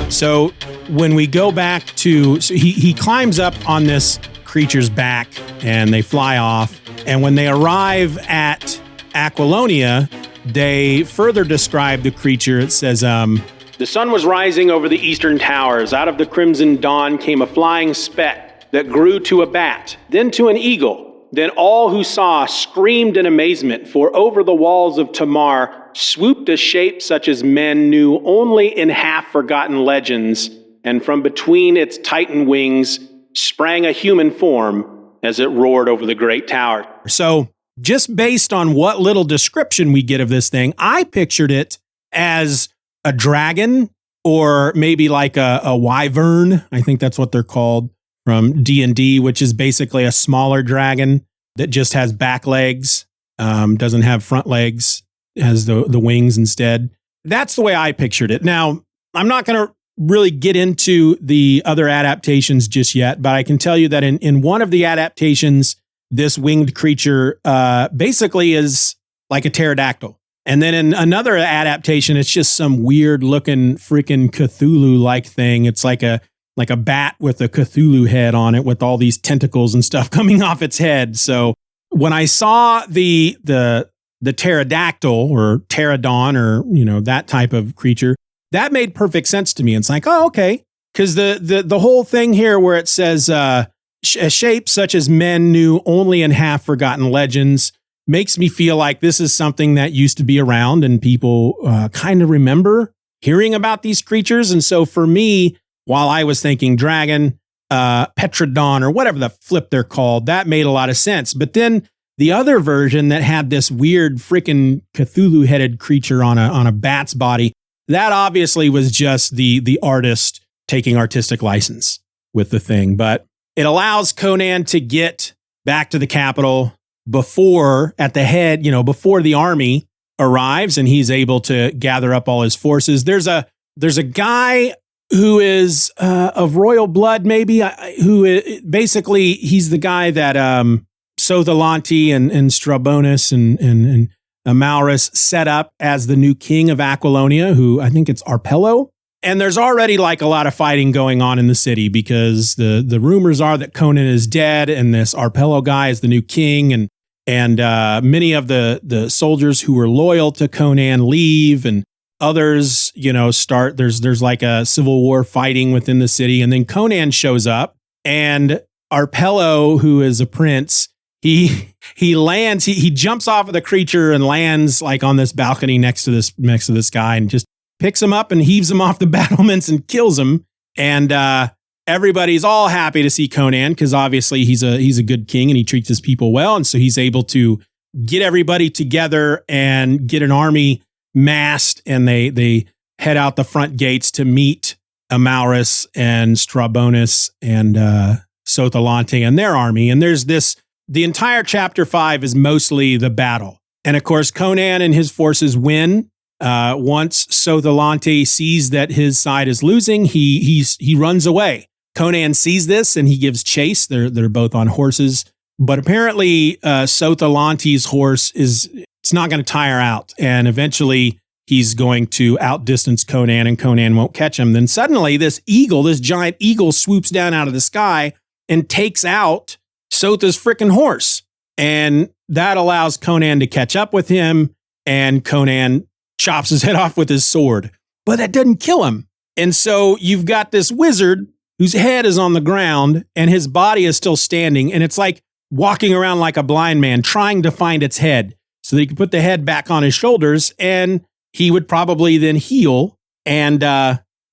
So when we go back to, he climbs up on this creature's back and they fly off. And when they arrive at Aquilonia, they further describe the creature. It says, the sun was rising over the eastern towers. Out of the crimson dawn came a flying speck that grew to a bat, then to an eagle. Then all who saw screamed in amazement, for over the walls of Tamar swooped a shape such as men knew only in half-forgotten legends, and from between its titan wings sprang a human form as it roared over the great tower. So, just based on what little description we get of this thing, I pictured it as a dragon, or maybe like a wyvern. I think that's what they're called from D&D, which is basically a smaller dragon that just has back legs, doesn't have front legs, has the wings instead. That's the way I pictured it. Now, I'm not going to really get into the other adaptations just yet, but I can tell you that in one of the adaptations, this winged creature basically is like a pterodactyl. And then in another adaptation, it's just some weird looking freaking Cthulhu-like thing. It's like a bat with a Cthulhu head on it with all these tentacles and stuff coming off its head. So when I saw the pterodactyl or pterodon or, that type of creature, that made perfect sense to me. It's like, oh, okay. Because the whole thing here where it says a shape such as men knew only in half-forgotten legends makes me feel like this is something that used to be around and people kind of remember hearing about these creatures. And so for me, while I was thinking dragon, Petrodon, or whatever the flip they're called, that made a lot of sense. But then the other version that had this weird freaking Cthulhu-headed creature on a bat's body, that obviously was just the artist taking artistic license with the thing. But it allows Conan to get back to the capital before the army arrives, and he's able to gather up all his forces. There's a guy who is of royal blood, maybe, basically he's the guy that Sotha and Strabonus and Amalrus set up as the new king of Aquilonia, who I think it's Arpello. And there's already like a lot of fighting going on in the city because the rumors are that Conan is dead and this Arpello guy is the new king, and many of the soldiers who were loyal to Conan leave, and others, start. There's like a civil war fighting within the city, and then Conan shows up, and Arpello, who is a prince, he lands. He jumps off of the creature and lands like on this balcony next to this guy, and just picks him up and heaves him off the battlements and kills him. And everybody's all happy to see Conan because obviously he's a good king and he treats his people well. And so he's able to get everybody together and get an army massed, and they head out the front gates to meet Amalrus and Strabonus and Sotha and their army. And there's the entire chapter 5 is mostly the battle. And of course, Conan and his forces win. Once Sotha sees that his side is losing, he runs away. Conan sees this and he gives chase. They're both on horses, but apparently Sotha horse it's not going to tire out, and eventually he's going to outdistance Conan, and Conan won't catch him. Then suddenly this giant eagle swoops down out of the sky and takes out Sotha's freaking horse, and that allows Conan to catch up with him, and Conan chops his head off with his sword, but that doesn't kill him. And so you've got this wizard whose head is on the ground and his body is still standing. And it's like walking around like a blind man trying to find its head so that he could put the head back on his shoulders, and he would probably then heal and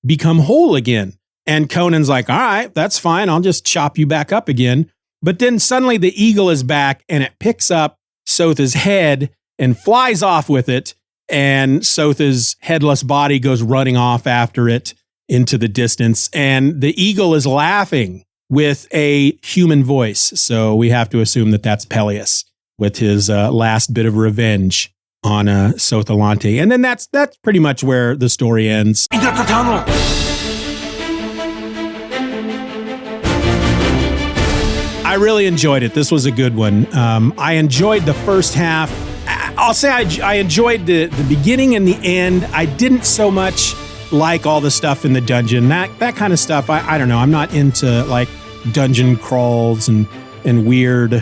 become whole again. And Conan's like, all right, that's fine. I'll just chop you back up again. But then suddenly the eagle is back and it picks up Sotha's head and flies off with it. And Sotha's headless body goes running off after it into the distance. And the eagle is laughing with a human voice. So we have to assume that that's Peleus with his last bit of revenge on Sotha. And then that's pretty much where the story ends. Into the tunnel! I really enjoyed it. This was a good one. I enjoyed the first half. I'll say I enjoyed the beginning and the end. I didn't so much like all the stuff in the dungeon. That kind of stuff, I don't know. I'm not into like dungeon crawls and weird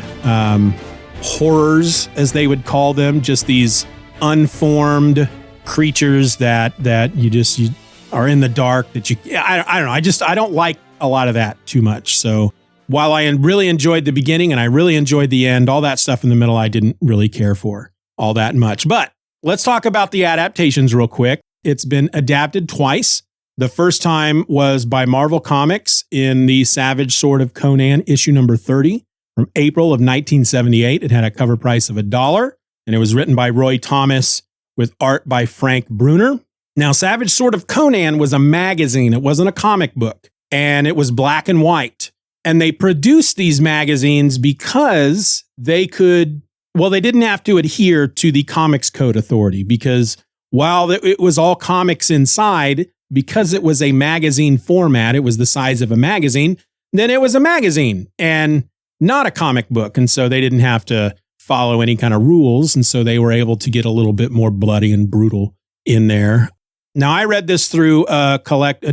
horrors, as they would call them. Just these unformed creatures that you are in the dark. I don't know. I don't like a lot of that too much. So while I really enjoyed the beginning and I really enjoyed the end, all that stuff in the middle I didn't really care for all that much. But let's talk about the adaptations real quick. It's been adapted twice. The first time was by Marvel Comics in the Savage Sword of Conan issue number 30 from April of 1978. It had a cover price of $1, and it was written by Roy Thomas with art by Frank Brunner. Now, Savage Sword of Conan was a magazine. It wasn't a comic book, and it was black and white. And they produced these magazines because they didn't have to adhere to the Comics Code Authority, because while it was all comics inside, because it was a magazine format, it was the size of a magazine, then it was a magazine and not a comic book. And so they didn't have to follow any kind of rules. And so they were able to get a little bit more bloody and brutal in there. Now, I read this through a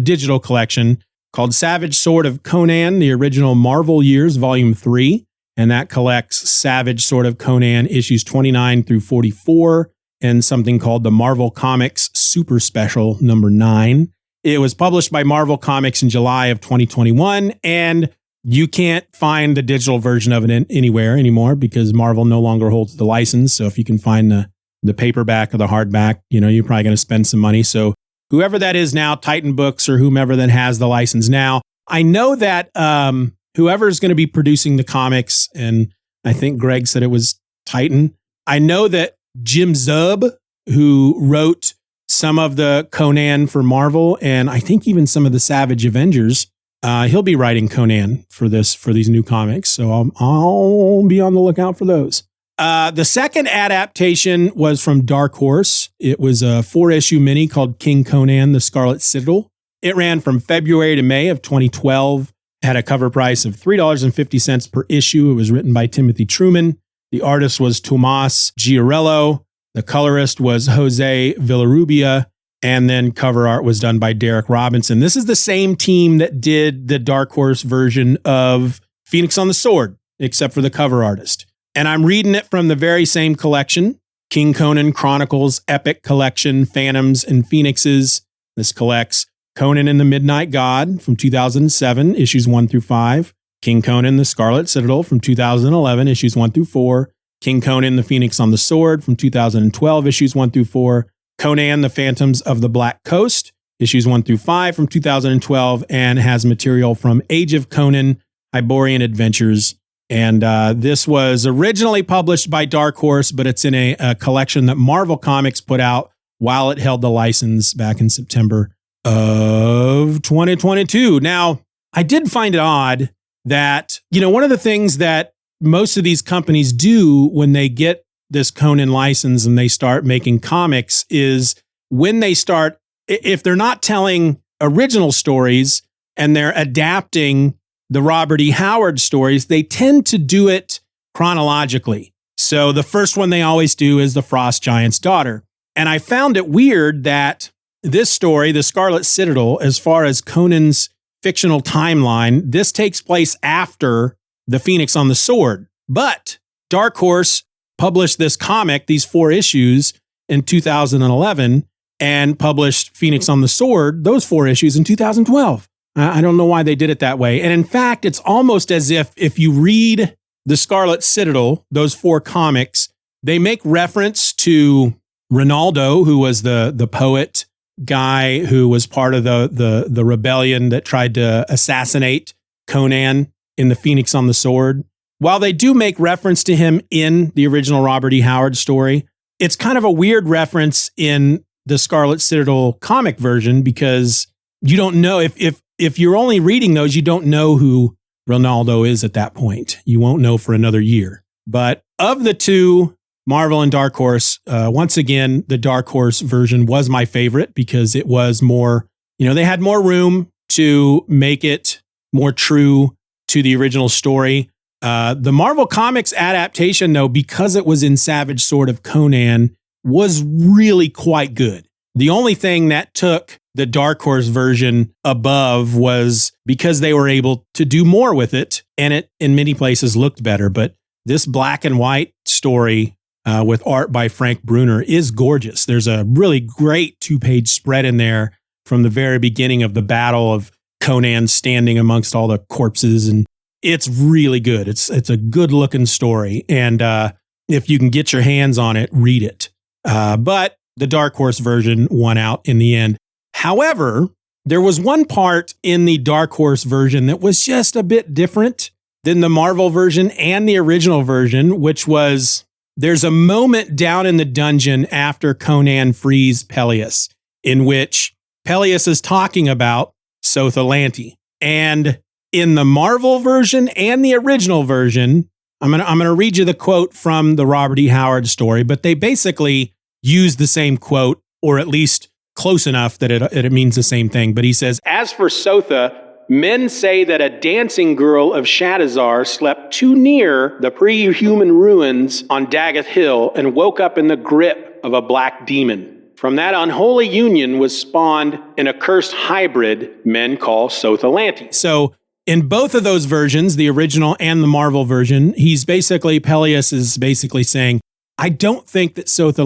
digital collection called Savage Sword of Conan, the original Marvel Years, Volume 3. And that collects Savage Sword of Conan issues 29 through 44 and something called the Marvel Comics Super Special number 9. It was published by Marvel Comics in July of 2021, and you can't find the digital version of it anywhere anymore because Marvel no longer holds the license. So if you can find the paperback or the hardback, you're probably going to spend some money. So whoever that is now, Titan Books or whomever that has the license now, I know that whoever is going to be producing the comics, and I think Greg said it was Titan. I know that Jim Zub, who wrote some of the Conan for Marvel, and I think even some of the Savage Avengers, he'll be writing Conan for these new comics. So I'll be on the lookout for those. The second adaptation was from Dark Horse. It was a 4-issue mini called King Conan, the Scarlet Citadel. It ran from February to May of 2012. Had a cover price of $3.50 per issue. It was written by Timothy Truman. The artist was Tomas Giorello. The colorist was Jose Villarrubia. And then cover art was done by Derek Robinson. This is the same team that did the Dark Horse version of Phoenix on the Sword, except for the cover artist. And I'm reading it from the very same collection, King Conan Chronicles Epic Collection, Phantoms and Phoenixes. This collects Conan and the Midnight God from 2007, issues 1 through 5. King Conan, the Scarlet Citadel from 2011, issues 1 through 4. King Conan, the Phoenix on the Sword from 2012, issues 1 through 4. Conan, the Phantoms of the Black Coast, issues 1 through 5 from 2012, and has material from Age of Conan, Hyborian Adventures. And this was originally published by Dark Horse, but it's in a collection that Marvel Comics put out while it held the license back in September of 2022. Now, I did find it odd that, one of the things that most of these companies do when they get this Conan license and they start making comics is when they start, if they're not telling original stories and they're adapting the Robert E. Howard stories, they tend to do it chronologically. So the first one they always do is the Frost Giant's Daughter. And I found it weird that this story, the Scarlet Citadel, as far as Conan's fictional timeline, this takes place after the Phoenix on the Sword. But Dark Horse published this comic, these 4 issues, in 2011 and published Phoenix on the Sword, those 4 issues, in 2012. I don't know why they did it that way. And in fact, it's almost as if you read the Scarlet Citadel, those 4 comics, they make reference to Ronaldo, who was the poet guy who was part of the rebellion that tried to assassinate Conan in the Phoenix on the Sword. While they do make reference to him in the original Robert E. Howard story, it's kind of a weird reference in the Scarlet Citadel comic version because you don't know if you're only reading those, you don't know who Ronaldo is at that point. You won't know for another year. But of the 2, Marvel and Dark Horse, once again, the Dark Horse version was my favorite because it was more, they had more room to make it more true to the original story. The Marvel Comics adaptation, though, because it was in Savage Sword of Conan, was really quite good. The only thing that took the Dark Horse version above was because they were able to do more with it, and it in many places looked better. But this black and white story with art by Frank Brunner is gorgeous. There's a really great 2-page spread in there from the very beginning of the battle of Conan standing amongst all the corpses, and it's really good. It's a good looking story. And if you can get your hands on it, read it. But the Dark Horse version won out in the end. However, there was one part in the Dark Horse version that was just a bit different than the Marvel version and the original version, which was there's a moment down in the dungeon after Conan frees Peleus in which Peleus is talking about Sotha. And in the Marvel version and the original version, I'm gonna read you the quote from the Robert E. Howard story, but they basically use the same quote, or at least close enough that it means the same thing. But he says, "As for Sotha, men say that a dancing girl of Shadazar slept too near the pre-human ruins on Daggeth Hill and woke up in the grip of a black demon. From that unholy union was spawned an accursed hybrid men call Sotha." So in both of those versions, the original and the Marvel version, Peleus is basically saying, I don't think that Sotha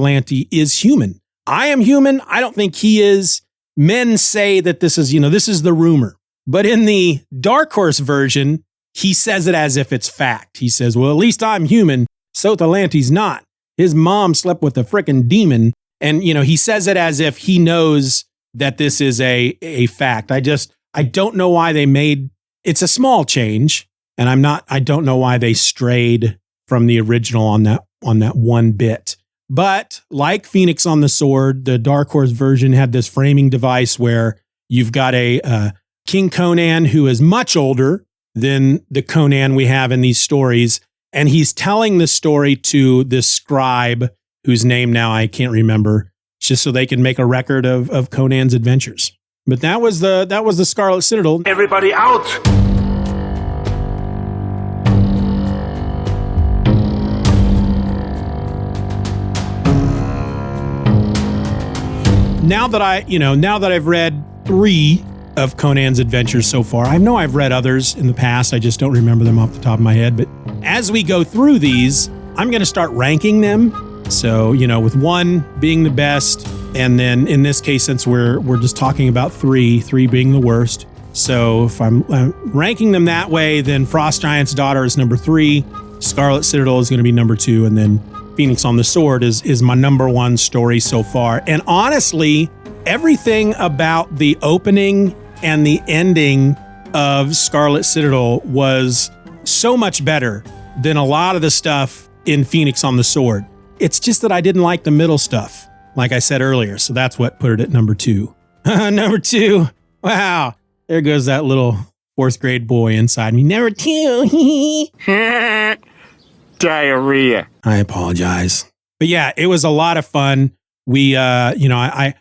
is human. I am human. I don't think he is. men say that this is, this is the rumor. But in the Dark Horse version, he says it as if it's fact. He says, well, at least I'm human. Sotha Lante's not. His mom slept with a frickin' demon. And, he says it as if he knows that this is a fact. I don't know why they made, it's a small change. And I don't know why they strayed from the original on that one bit. But like Phoenix on the Sword, the Dark Horse version had this framing device where you've got a King Conan who is much older than the Conan we have in these stories. And he's telling the story to this scribe whose name now I can't remember, just so they can make a record of Conan's adventures. But that was the Scarlet Citadel. Everybody out! Now that I've read 3 of Conan's adventures so far, I know I've read others in the past, I just don't remember them off the top of my head, but as we go through these, I'm going to start ranking them. So, with 1 being the best, and then in this case, since we're just talking about 3 being the worst. So if I'm ranking them that way, then Frost Giant's Daughter is number 3, Scarlet Citadel is going to be number 2, and then Phoenix on the Sword is my number 1 story so far. And honestly, everything about the opening and the ending of Scarlet Citadel was so much better than a lot of the stuff in Phoenix on the Sword. It's just that I didn't like the middle stuff, like I said earlier. So that's what put it at number 2. Number 2. Wow. There goes that little 4th grade boy inside me. Number 2. Diarrhea. I apologize. But yeah, it was a lot of fun. We, I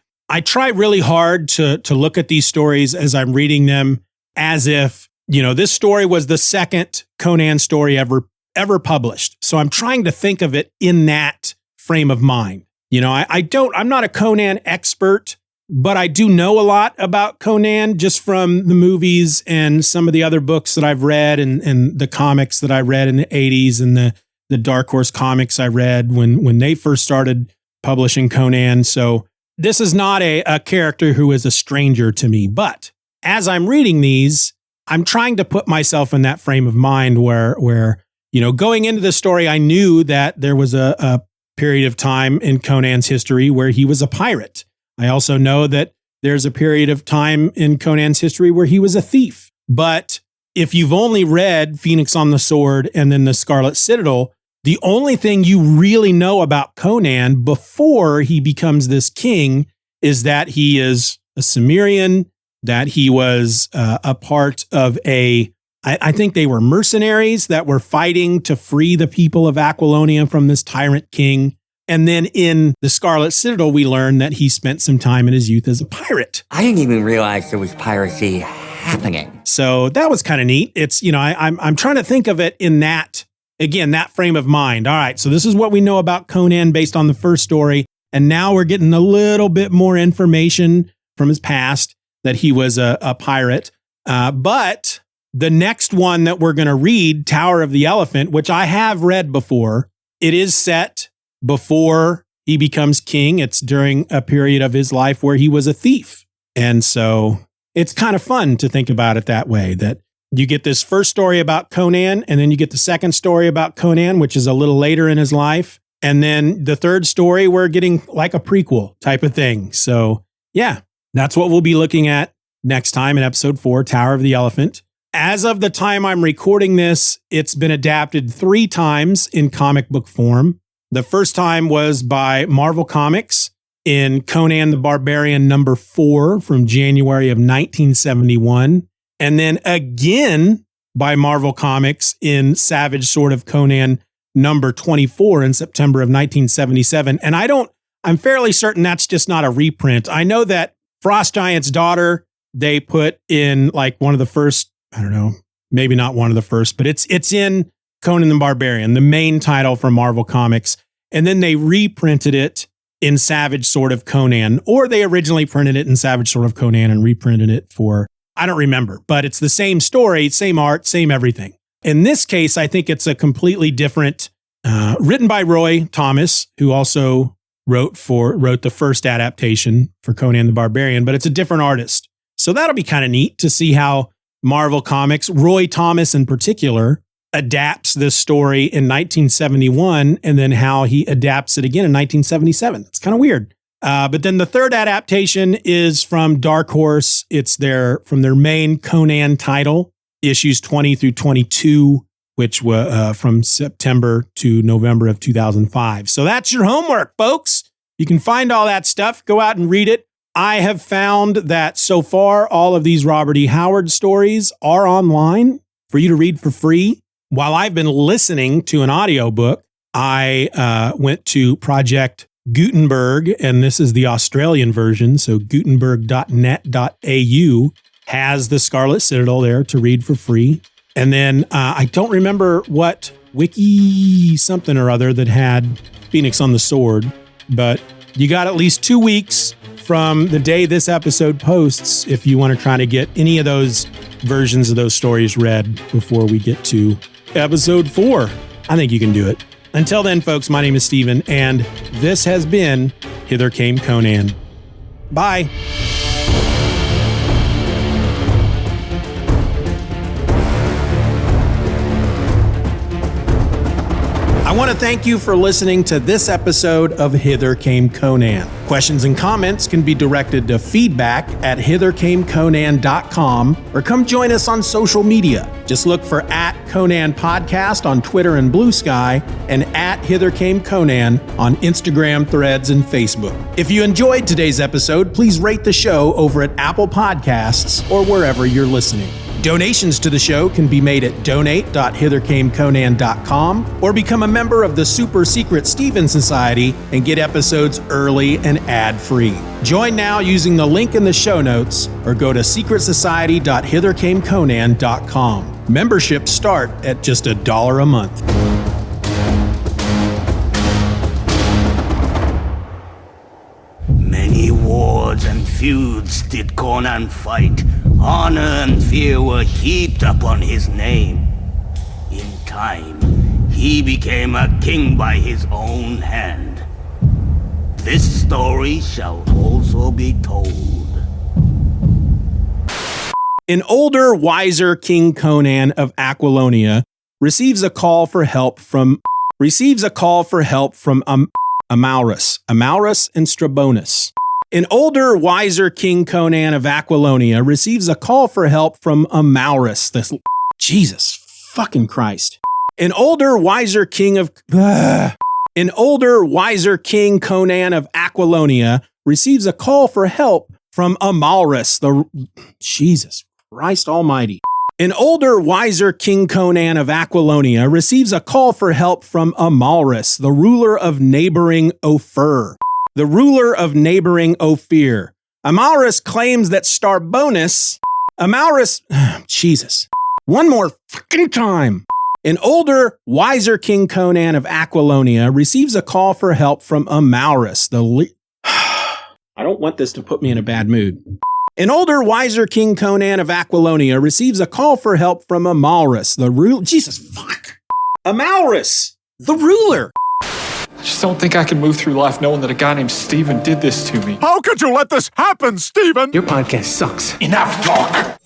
try really hard to look at these stories as I'm reading them as if, this story was the second Conan story ever published. So I'm trying to think of it in that frame of mind. I'm not a Conan expert, but I do know a lot about Conan just from the movies and some of the other books that I've read and the comics that I read in the 80s and the Dark Horse comics I read when they first started publishing Conan. So this is not a character who is a stranger to me, but as I'm reading these, I'm trying to put myself in that frame of mind where going into the story, I knew that there was a period of time in Conan's history where he was a pirate. I also know that there's a period of time in Conan's history where he was a thief. But if you've only read Phoenix on the Sword and then the Scarlet Citadel, the only thing you really know about Conan before he becomes this king is that he is a Cimmerian, that he was a part of I think they were mercenaries that were fighting to free the people of Aquilonia from this tyrant king. And then in the Scarlet Citadel, we learn that he spent some time in his youth as a pirate. I didn't even realize there was piracy happening. So that was kind of neat. It's, I'm trying to think of it in that frame of mind. All right, so this is what we know about Conan based on the first story. And now we're getting a little bit more information from his past that he was a pirate. But the next one that we're going to read, Tower of the Elephant, which I have read before, it is set before he becomes king. It's during a period of his life where he was a thief. And so it's kind of fun to think about it that way, that you get this first story about Conan, and then you get the second story about Conan, which is a little later in his life. And then the third story, we're getting like a prequel type of thing. So yeah, that's what we'll be looking at next time in episode 4, Tower of the Elephant. As of the time I'm recording this, it's been adapted 3 times in comic book form. The first time was by Marvel Comics in Conan the Barbarian number 4 from January of 1971. And then again by Marvel Comics in Savage Sword of Conan number 24 in September of 1977. And I'm fairly certain that's just not a reprint. I know that Frost Giant's Daughter, they put in like one of the first, I don't know, maybe not one of the first, but it's in Conan the Barbarian, the main title from Marvel Comics. And then they reprinted it in Savage Sword of Conan, or they originally printed it in Savage Sword of Conan and reprinted it for, I don't remember, but it's the same story, same art, same everything. In this case, I think it's a completely different, written by Roy Thomas, who also wrote the first adaptation for Conan the Barbarian, but it's a different artist. So that'll be kind of neat to see how Marvel Comics, Roy Thomas in particular, adapts this story in 1971 and then how he adapts it again in 1977. It's kind of weird. But then the third adaptation is from Dark Horse. It's from their main Conan title, issues 20 through 22, which were from September to November of 2005. So that's your homework, folks. You can find all that stuff. Go out and read it. I have found that so far, all of these Robert E. Howard stories are online for you to read for free. While I've been listening to an audiobook, I went to Project Gutenberg, and this is the Australian version. So gutenberg.net.au has the Scarlet Citadel there to read for free. And then I don't remember what wiki something or other that had Phoenix on the Sword, but you got at least 2 weeks from the day this episode posts if you want to try to get any of those versions of those stories read before we get to episode 4. I think you can do it. Until then, folks, my name is Steeven, and this has been Hither Came Conan. Bye. I want to thank you for listening to this episode of Hither Came Conan. Questions and comments can be directed to feedback@hithercameconan.com or come join us on social media. Just look for @Conan Podcast on Twitter and Blue Sky and @Hither Came Conan on Instagram, Threads, and Facebook. If you enjoyed today's episode, please rate the show over at Apple Podcasts or wherever you're listening. Donations to the show can be made at donate.hithercameconan.com or become a member of the super secret Steeven Society and get episodes early and ad-free. Join now using the link in the show notes or go to secretsociety.hithercameconan.com. Memberships start at just $1 a month. Many wars and feuds did Conan fight. Honor and fear were heaped upon his name. In time, he became a king by his own hand. This story shall also be told. An older, wiser King Conan of Aquilonia receives a call for help from Amalrus and Strabonus. An older, wiser King Conan of Aquilonia receives a call for help from Amalrus. Jesus fucking Christ. An older, wiser King Conan of Aquilonia receives a call for help from Amalrus. Jesus Christ Almighty. An older, wiser King Conan of Aquilonia receives a call for help from Amalrus, the ruler of neighboring Ophir. Amalrus claims that Jesus. One more fucking time. An older, wiser King Conan of Aquilonia receives a call for help from Amalrus, I don't want this to put me in a bad mood. An older, wiser King Conan of Aquilonia receives a call for help from Amalrus, the ruler. Jesus, fuck. Amalrus, the ruler. I just don't think I can move through life knowing that a guy named Steeven did this to me. How could you let this happen, Steeven? Your podcast sucks. Enough talk.